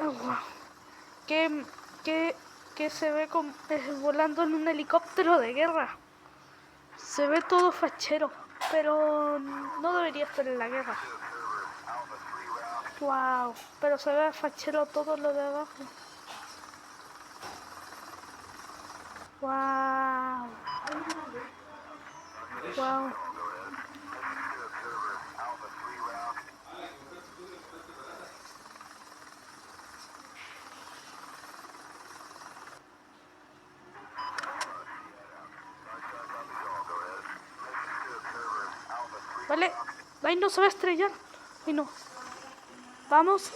agua. Que, que se ve volando en un helicóptero de guerra. Se ve todo fachero, pero no debería estar en la guerra. Wow, pero se ve fachero todo lo de abajo. Wow. Wow. Vale, ahí no se va a estrellar. Ay no. Vamos.